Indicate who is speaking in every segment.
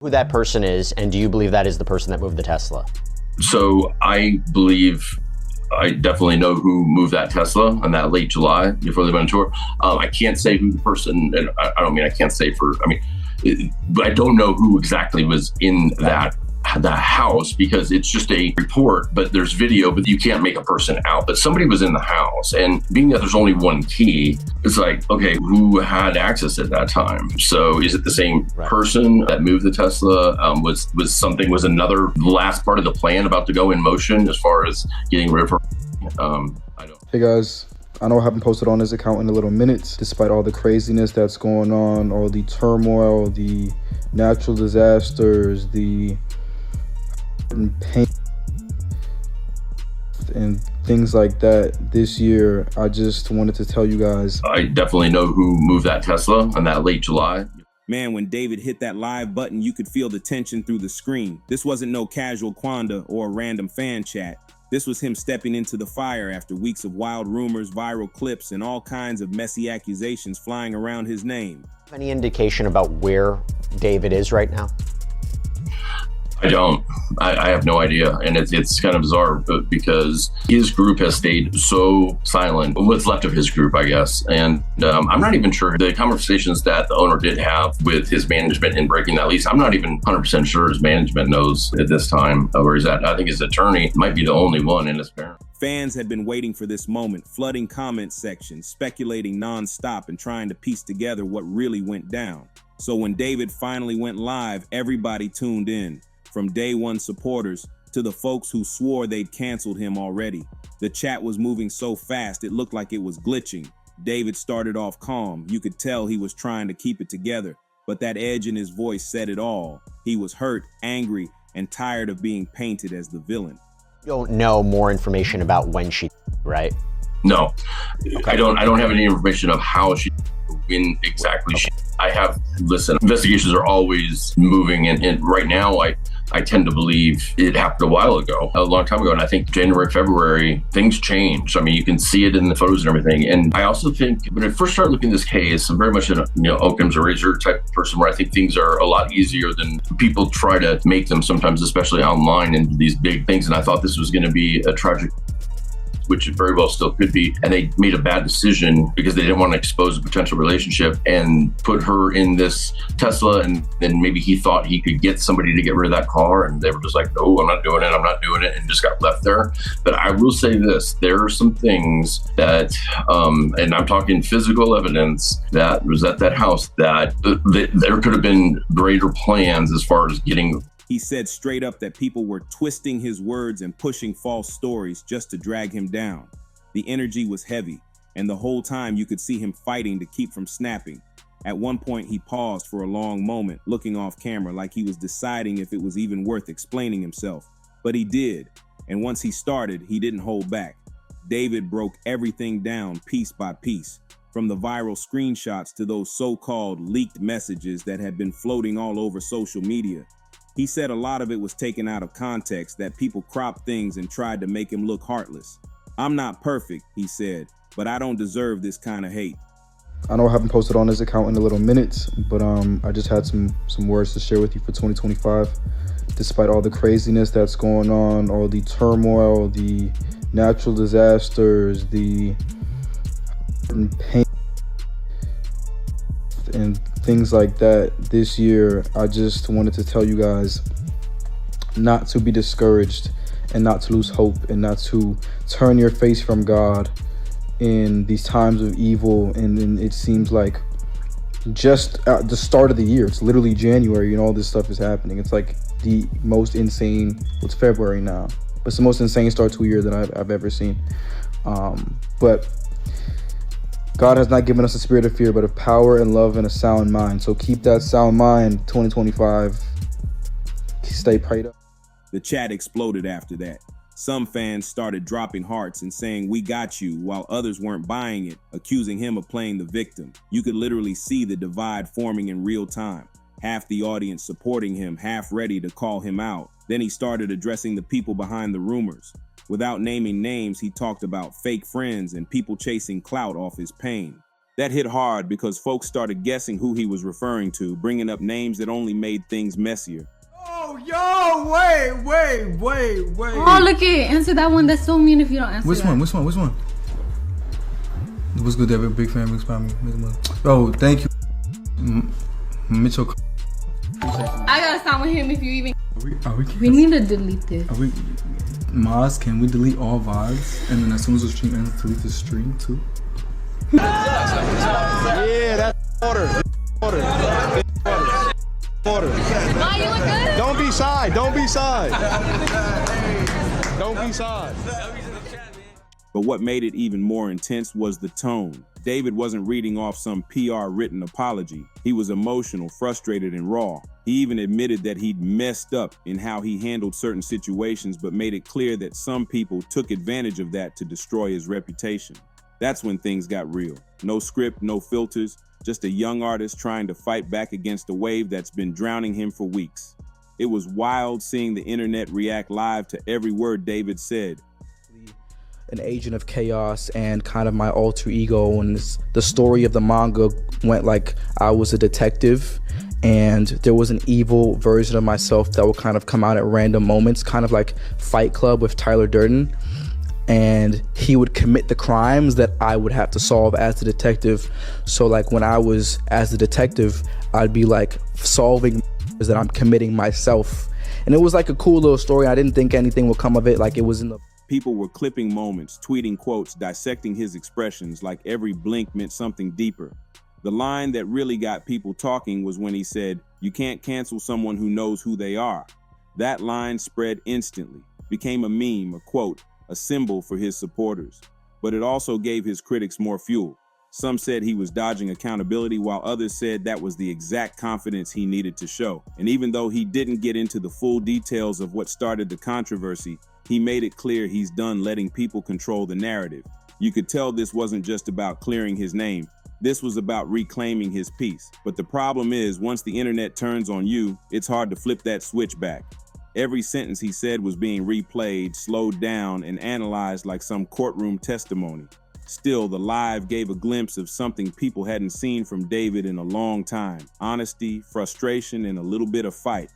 Speaker 1: Who that person is, and do you believe that is the person that moved the Tesla?
Speaker 2: So I definitely know who moved that Tesla on that late July before they went on tour. I can't say who the person, and I don't mean I can't say but I don't know who exactly was in that house because it's just a report, but there's video, but you can't make a person out. But somebody was in the house, and being that there's only one key, it's like, okay, who had access at that time? So is it the same person that moved the Tesla? Was another last part of the plan about to go in motion as far as getting rid of her? I don't.
Speaker 3: Hey guys. I know I haven't posted on his account in a little minute, despite all the craziness that's going on, all the turmoil, the natural disasters, the pain and things like that this year. I just wanted to tell you guys.
Speaker 2: I definitely know who moved that Tesla on that late July.
Speaker 4: Man, when David hit that live button, you could feel the tension through the screen. This wasn't no casual quanda or a random fan chat. This was him stepping into the fire after weeks of wild rumors, viral clips, and all kinds of messy accusations flying around his name.
Speaker 1: Any indication about where David is right now?
Speaker 2: I don't. I have no idea. And it's kind of bizarre because his group has stayed so silent, what's left of his group, I guess. And I'm not even sure the conversations that the owner did have with his management in breaking that lease. I'm not even 100% sure his management knows at this time where he's at. I think his attorney might be the only one in his parent.
Speaker 4: Fans had been waiting for this moment, flooding comment sections, speculating nonstop and trying to piece together what really went down. So when David finally went live, everybody tuned in. From day one supporters to the folks who swore they'd canceled him already. The chat was moving so fast it looked like it was glitching. David started off calm. You could tell he was trying to keep it together, but that edge in his voice said it all. He was hurt, angry, and tired of being painted as the villain.
Speaker 1: You don't know more information about when she, right?
Speaker 2: No,
Speaker 1: okay.
Speaker 2: I don't have any information of how she, when exactly she. Investigations are always moving, and right now I tend to believe it happened a while ago, a long time ago. And I think January, February, things change. I mean, you can see it in the photos and everything. And I also think when I first started looking at this case, I'm very much an Occam's razor type of person where I think things are a lot easier than people try to make them sometimes, especially online, into these big things. And I thought this was going to be a tragic, which it very well still could be. And they made a bad decision because they didn't want to expose a potential relationship and put her in this Tesla. And then maybe he thought he could get somebody to get rid of that car. And they were just like, no, I'm not doing it. And just got left there. But I will say this, there are some things that, and I'm talking physical evidence that was at that house that there could have been greater plans as far as getting.
Speaker 4: He said straight up that people were twisting his words and pushing false stories just to drag him down. The energy was heavy, and the whole time you could see him fighting to keep from snapping. At one point, he paused for a long moment, looking off camera like he was deciding if it was even worth explaining himself. But he did, and once he started, he didn't hold back. David broke everything down piece by piece, from the viral screenshots to those so-called leaked messages that had been floating all over social media. He said a lot of it was taken out of context, that people cropped things and tried to make him look heartless. I'm not perfect, he said, but I don't deserve this kind of hate.
Speaker 3: I know I haven't posted on his account in a little minute, but I just had some words to share with you for 2025. Despite all the craziness that's going on, all the turmoil, the natural disasters, the pain and things like that this year, I just wanted to tell you guys not to be discouraged and not to lose hope and not to turn your face from God in these times of evil. And it seems like just at the start of the year, it's literally January and all this stuff is happening. It's like the most insane, it's February now, but it's the most insane start to a year that I've ever seen. But God has not given us a spirit of fear, but of power and love and a sound mind. So keep that sound mind, 2025. Stay prayed up.
Speaker 4: The chat exploded after that. Some fans started dropping hearts and saying, "We got you," while others weren't buying it, accusing him of playing the victim. You could literally see the divide forming in real time. Half the audience supporting him, half ready to call him out. Then he started addressing the people behind the rumors. Without naming names, he talked about fake friends and people chasing clout off his pain. That hit hard because folks started guessing who he was referring to, bringing up names that only made things messier.
Speaker 5: Oh, yo, wait.
Speaker 6: Oh, look it. Answer that one. That's so mean if you don't answer
Speaker 3: Which
Speaker 6: that.
Speaker 3: one? What's good, David? Big fan, big spot me. Oh, thank you. Mitchell.
Speaker 6: I gotta stop with him if you even.
Speaker 3: We
Speaker 6: need to delete this.
Speaker 3: Maz, can we delete all VODs? And then as soon as the stream ends, delete the stream too?
Speaker 5: Yeah, that's order.
Speaker 6: Why you look good?
Speaker 5: Don't be shy. Don't be shy.
Speaker 4: But what made it even more intense was the tone. David wasn't reading off some PR written apology. He was emotional, frustrated, and raw. He even admitted that he'd messed up in how he handled certain situations, but made it clear that some people took advantage of that to destroy his reputation. That's when things got real. No script, no filters, just a young artist trying to fight back against a wave that's been drowning him for weeks. It was wild seeing the internet react live to every word David said.
Speaker 3: An agent of chaos and kind of my alter ego, and the story of the manga went like I was a detective and there was an evil version of myself that would kind of come out at random moments, kind of like Fight Club with Tyler Durden, and he would commit the crimes that I would have to solve as the detective. So like when I was as the detective, I'd be like solving that I'm committing myself, and it was like a cool little story. I didn't think anything would come of it. Like it was in the
Speaker 4: People were clipping moments, tweeting quotes, dissecting his expressions like every blink meant something deeper. The line that really got people talking was when he said, "You can't cancel someone who knows who they are." That line spread instantly, became a meme, a quote, a symbol for his supporters. But it also gave his critics more fuel. Some said he was dodging accountability, while others said that was the exact confidence he needed to show. And even though he didn't get into the full details of what started the controversy, he made it clear he's done letting people control the narrative. You could tell this wasn't just about clearing his name. This was about reclaiming his peace. But the problem is, once the internet turns on you, it's hard to flip that switch back. Every sentence he said was being replayed, slowed down, and analyzed like some courtroom testimony. Still, the live gave a glimpse of something people hadn't seen from David in a long time: honesty, frustration, and a little bit of fight.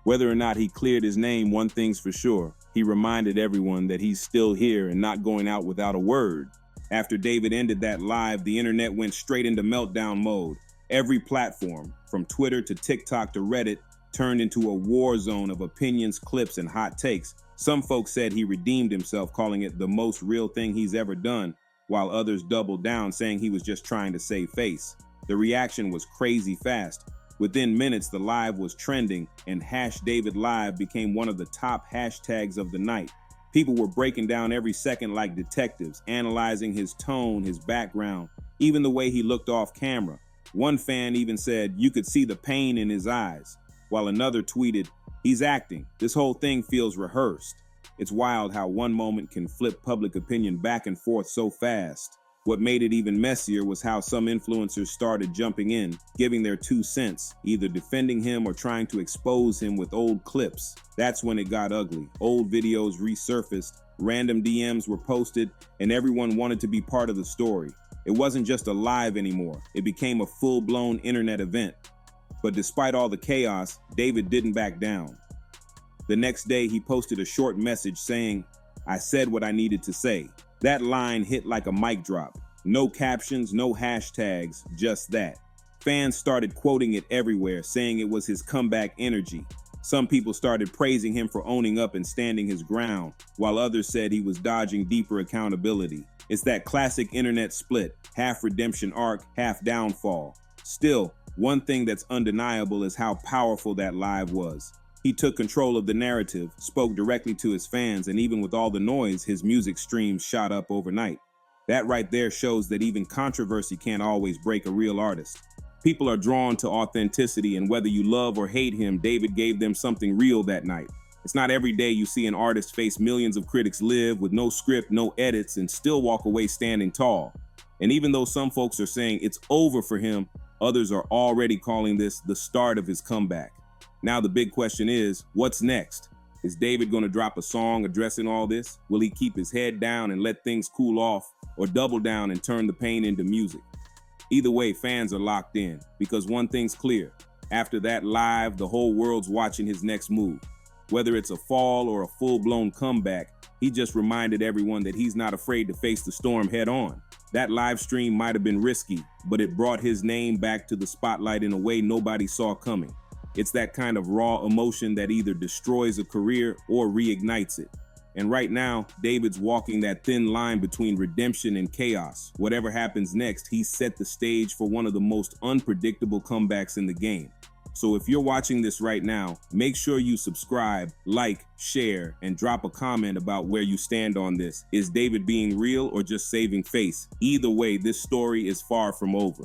Speaker 4: Whether or not he cleared his name, one thing's for sure: he reminded everyone that he's still here and not going out without a word. After David ended that live, the internet went straight into meltdown mode. Every platform, from Twitter to TikTok to Reddit, turned into a war zone of opinions, clips, and hot takes. Some folks said he redeemed himself, calling it the most real thing he's ever done, while others doubled down, saying he was just trying to save face. The reaction was crazy fast. Within minutes, the live was trending, and #DavidLive became one of the top hashtags of the night. People were breaking down every second like detectives, analyzing his tone, his background, even the way he looked off camera. One fan even said you could see the pain in his eyes, while another tweeted, "He's acting. This whole thing feels rehearsed." It's wild how one moment can flip public opinion back and forth so fast. What made it even messier was how some influencers started jumping in, giving their 2 cents, either defending him or trying to expose him with old clips. That's when it got ugly. Old videos resurfaced, random DMs were posted, and everyone wanted to be part of the story. It wasn't just a live anymore. It became a full-blown internet event. But despite all the chaos, David didn't back down. The next day, he posted a short message saying, "I said what I needed to say." That line hit like a mic drop. No captions, no hashtags, just that. Fans started quoting it everywhere, saying it was his comeback energy. Some people started praising him for owning up and standing his ground, while others said he was dodging deeper accountability. It's that classic internet split, half redemption arc, half downfall. Still, one thing that's undeniable is how powerful that live was. He took control of the narrative, spoke directly to his fans, and even with all the noise, his music streams shot up overnight. That right there shows that even controversy can't always break a real artist. People are drawn to authenticity, and whether you love or hate him, David gave them something real that night. It's not every day you see an artist face millions of critics live with no script, no edits, and still walk away standing tall. And even though some folks are saying it's over for him, others are already calling this the start of his comeback. Now the big question is, what's next? Is David going to drop a song addressing all this? Will he keep his head down and let things cool off, or double down and turn the pain into music? Either way, fans are locked in, because one thing's clear. After that live, the whole world's watching his next move. Whether it's a fall or a full-blown comeback, he just reminded everyone that he's not afraid to face the storm head on. That live stream might have been risky, but it brought his name back to the spotlight in a way nobody saw coming. It's that kind of raw emotion that either destroys a career or reignites it. And right now, David's walking that thin line between redemption and chaos. Whatever happens next, he's set the stage for one of the most unpredictable comebacks in the game. So if you're watching this right now, make sure you subscribe, like, share, and drop a comment about where you stand on this. Is David being real or just saving face? Either way, this story is far from over.